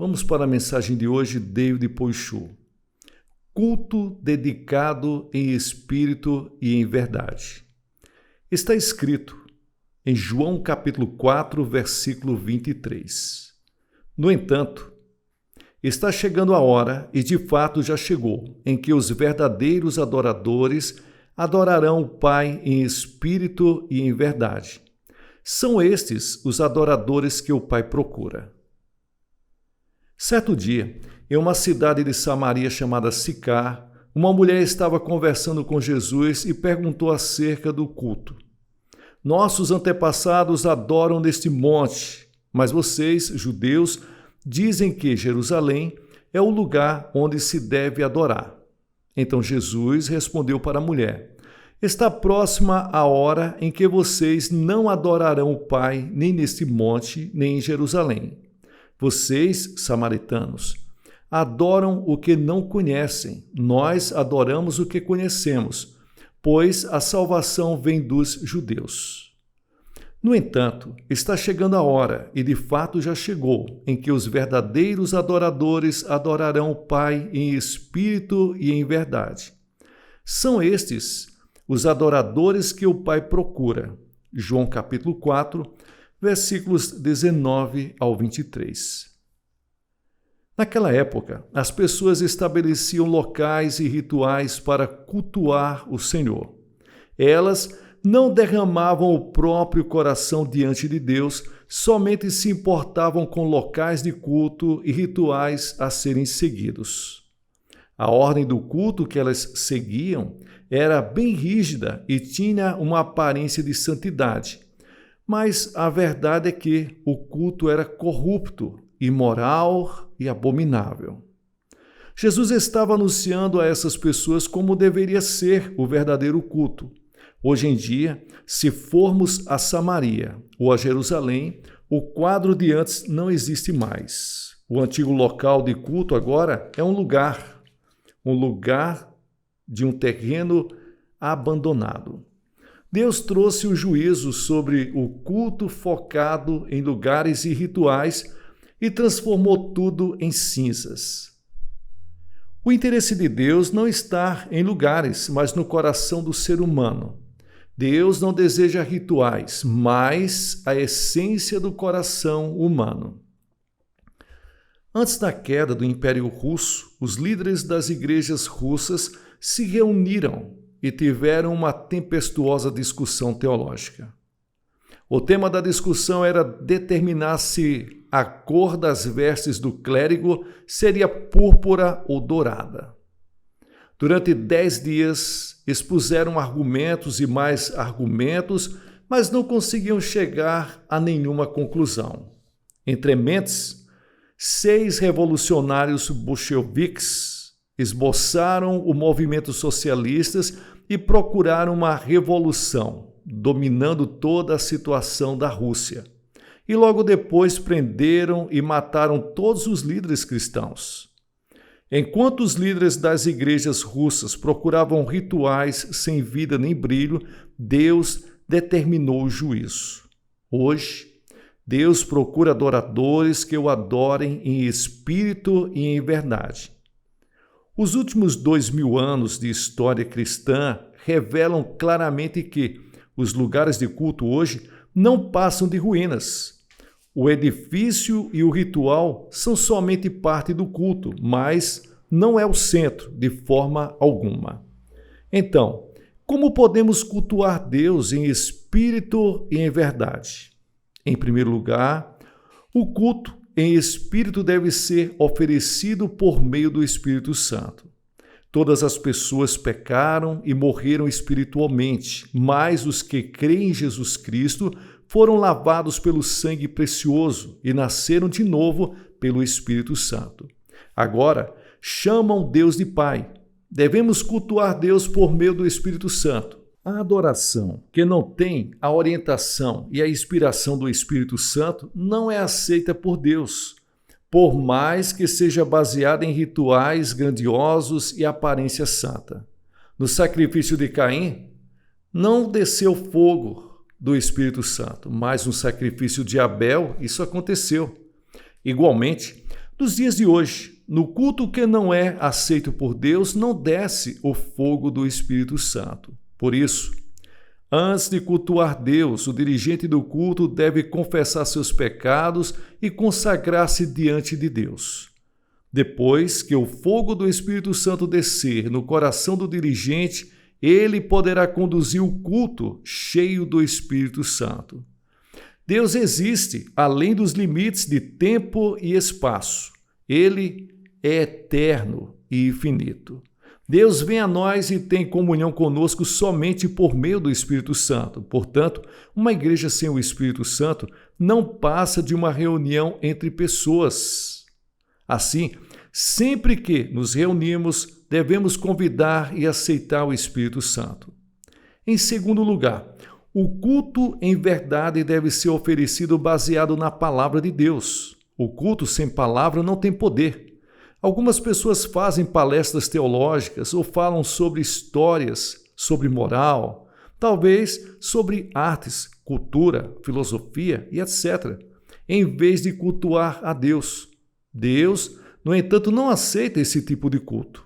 Vamos para a mensagem de hoje, David Poichot. Culto dedicado em espírito e em verdade. Está escrito em João capítulo 4, versículo 23. No entanto, está chegando a hora, e de fato já chegou, em que os verdadeiros adoradores adorarão o Pai em espírito e em verdade. São estes os adoradores que o Pai procura. Certo dia, em uma cidade de Samaria chamada Sicar, uma mulher estava conversando com Jesus e perguntou acerca do culto. Nossos antepassados adoram neste monte, mas vocês, judeus, dizem que Jerusalém é o lugar onde se deve adorar. Então Jesus respondeu para a mulher: está próxima a hora em que vocês não adorarão o Pai nem neste monte, nem em Jerusalém. Vocês, samaritanos, adoram o que não conhecem. Nós adoramos o que conhecemos, pois a salvação vem dos judeus. No entanto, está chegando a hora, e de fato já chegou, em que os verdadeiros adoradores adorarão o Pai em espírito e em verdade. São estes os adoradores que o Pai procura. João capítulo 4, versículos 19 ao 23. Naquela época, as pessoas estabeleciam locais e rituais para cultuar o Senhor. Elas não derramavam o próprio coração diante de Deus, somente se importavam com locais de culto e rituais a serem seguidos. A ordem do culto que elas seguiam era bem rígida e tinha uma aparência de santidade. Mas a verdade é que o culto era corrupto, imoral e abominável. Jesus estava anunciando a essas pessoas como deveria ser o verdadeiro culto. Hoje em dia, se formos a Samaria ou a Jerusalém, o quadro de antes não existe mais. O antigo local de culto agora é um lugar de um terreno abandonado. Deus trouxe o juízo sobre o culto focado em lugares e rituais e transformou tudo em cinzas. O interesse de Deus não está em lugares, mas no coração do ser humano. Deus não deseja rituais, mas a essência do coração humano. Antes da queda do Império Russo, os líderes das igrejas russas se reuniram e tiveram uma tempestuosa discussão teológica. O tema da discussão era determinar se a cor das vestes do clérigo seria púrpura ou dourada. Durante 10 dias, expuseram argumentos e mais argumentos, mas não conseguiam chegar a nenhuma conclusão. Entre mentes, 6 revolucionários bolcheviques esboçaram o movimento socialistas e procuraram uma revolução, dominando toda a situação da Rússia. E logo depois prenderam e mataram todos os líderes cristãos. Enquanto os líderes das igrejas russas procuravam rituais sem vida nem brilho, Deus determinou o juízo. Hoje, Deus procura adoradores que o adorem em espírito e em verdade. Os últimos 2000 anos de história cristã revelam claramente que os lugares de culto hoje não passam de ruínas. O edifício e o ritual são somente parte do culto, mas não é o centro de forma alguma. Então, como podemos cultuar Deus em espírito e em verdade? Em primeiro lugar, o culto em espírito deve ser oferecido por meio do Espírito Santo. Todas as pessoas pecaram e morreram espiritualmente, mas os que creem em Jesus Cristo foram lavados pelo sangue precioso e nasceram de novo pelo Espírito Santo. Agora, chamam Deus de Pai. Devemos cultuar Deus por meio do Espírito Santo. A adoração que não tem a orientação e a inspiração do Espírito Santo não é aceita por Deus, por mais que seja baseada em rituais grandiosos e aparência santa. No sacrifício de Caim, não desceu fogo do Espírito Santo, mas no sacrifício de Abel, isso aconteceu. Igualmente, Nos dias de hoje, no culto que não é aceito por Deus, não desce o fogo do Espírito Santo. Por isso, antes de cultuar Deus, o dirigente do culto deve confessar seus pecados e consagrar-se diante de Deus. Depois que o fogo do Espírito Santo descer no coração do dirigente, ele poderá conduzir o culto cheio do Espírito Santo. Deus existe além dos limites de tempo e espaço. Ele é eterno e infinito. Deus vem a nós e tem comunhão conosco somente por meio do Espírito Santo. Portanto, uma igreja sem o Espírito Santo não passa de uma reunião entre pessoas. Assim, sempre que nos reunimos, devemos convidar e aceitar o Espírito Santo. Em segundo lugar, o culto em verdade deve ser oferecido baseado na palavra de Deus. O culto sem palavra não tem poder. Algumas pessoas fazem palestras teológicas ou falam sobre histórias, sobre moral, talvez sobre artes, cultura, filosofia e etc., em vez de cultuar a Deus. Deus, no entanto, não aceita esse tipo de culto.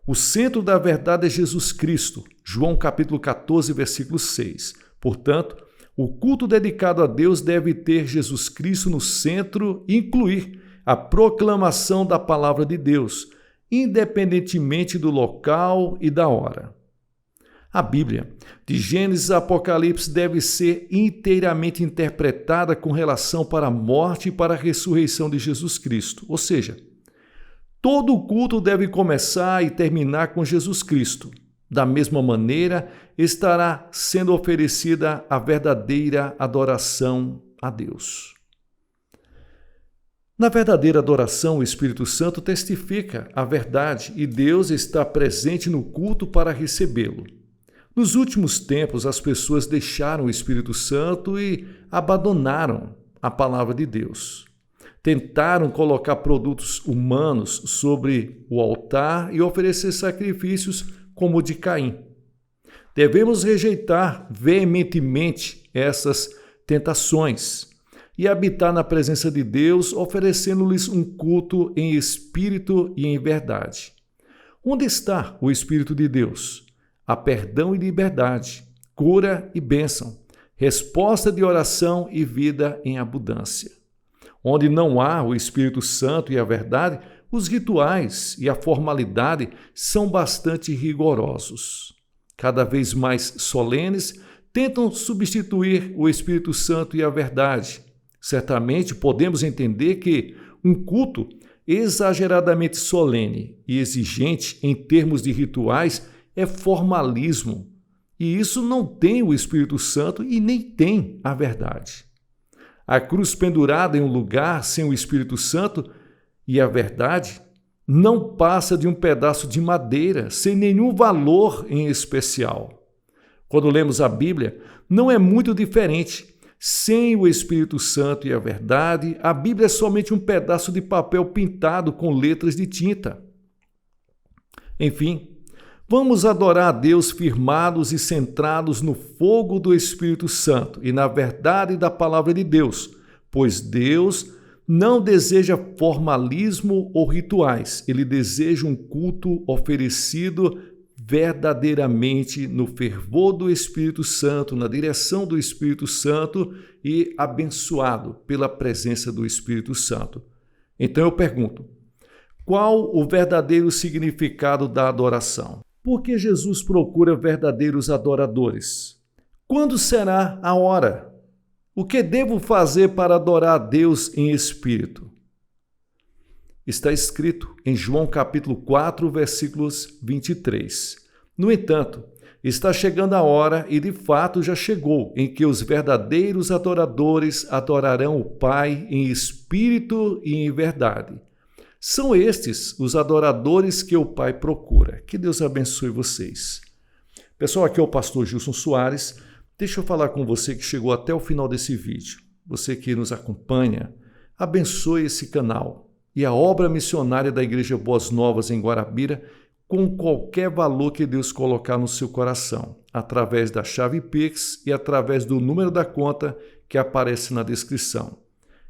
O centro da verdade é Jesus Cristo, João capítulo 14, versículo 6. Portanto, o culto dedicado a Deus deve ter Jesus Cristo no centro e incluir a proclamação da palavra de Deus, independentemente do local e da hora. A Bíblia, de Gênesis a Apocalipse, deve ser inteiramente interpretada com relação para a morte e para a ressurreição de Jesus Cristo, ou seja, todo o culto deve começar e terminar com Jesus Cristo. Da mesma maneira, estará sendo oferecida a verdadeira adoração a Deus. Na verdadeira adoração, o Espírito Santo testifica a verdade e Deus está presente no culto para recebê-lo. Nos últimos tempos, as pessoas deixaram o Espírito Santo e abandonaram a palavra de Deus. Tentaram colocar produtos humanos sobre o altar e oferecer sacrifícios como o de Caim. Devemos rejeitar veementemente essas tentações e habitar na presença de Deus, oferecendo-lhes um culto em espírito e em verdade. Onde está o Espírito de Deus? Há perdão e liberdade, cura e bênção, resposta de oração e vida em abundância. Onde não há o Espírito Santo e a verdade, os rituais e a formalidade são bastante rigorosos. Cada vez mais solenes, tentam substituir o Espírito Santo e a verdade. Certamente podemos entender que um culto exageradamente solene e exigente em termos de rituais é formalismo, e isso não tem o Espírito Santo e nem tem a verdade. A cruz pendurada em um lugar sem o Espírito Santo e a verdade não passa de um pedaço de madeira sem nenhum valor em especial. Quando lemos a Bíblia, não é muito diferente. Sem o Espírito Santo e a verdade, a Bíblia é somente um pedaço de papel pintado com letras de tinta. Enfim, vamos adorar a Deus firmados e centrados no fogo do Espírito Santo e na verdade da palavra de Deus, pois Deus não deseja formalismo ou rituais, ele deseja um culto oferecido verdadeiramente no fervor do Espírito Santo, na direção do Espírito Santo e abençoado pela presença do Espírito Santo. Então eu pergunto, qual o verdadeiro significado da adoração? Por que Jesus procura verdadeiros adoradores? Quando será a hora? O que devo fazer para adorar a Deus em espírito? Está escrito em João capítulo 4, versículos 23. No entanto, está chegando a hora, e de fato já chegou, em que os verdadeiros adoradores adorarão o Pai em espírito e em verdade. São estes os adoradores que o Pai procura. Que Deus abençoe vocês. Pessoal, aqui é o pastor Gilson Soares. Deixa eu falar com você que chegou até o final desse vídeo. Você que nos acompanha, abençoe esse canal e a obra missionária da Igreja Boas Novas em Guarabira com qualquer valor que Deus colocar no seu coração, através da chave Pix e através do número da conta que aparece na descrição.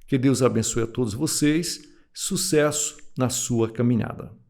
Que Deus abençoe a todos vocês. Sucesso na sua caminhada.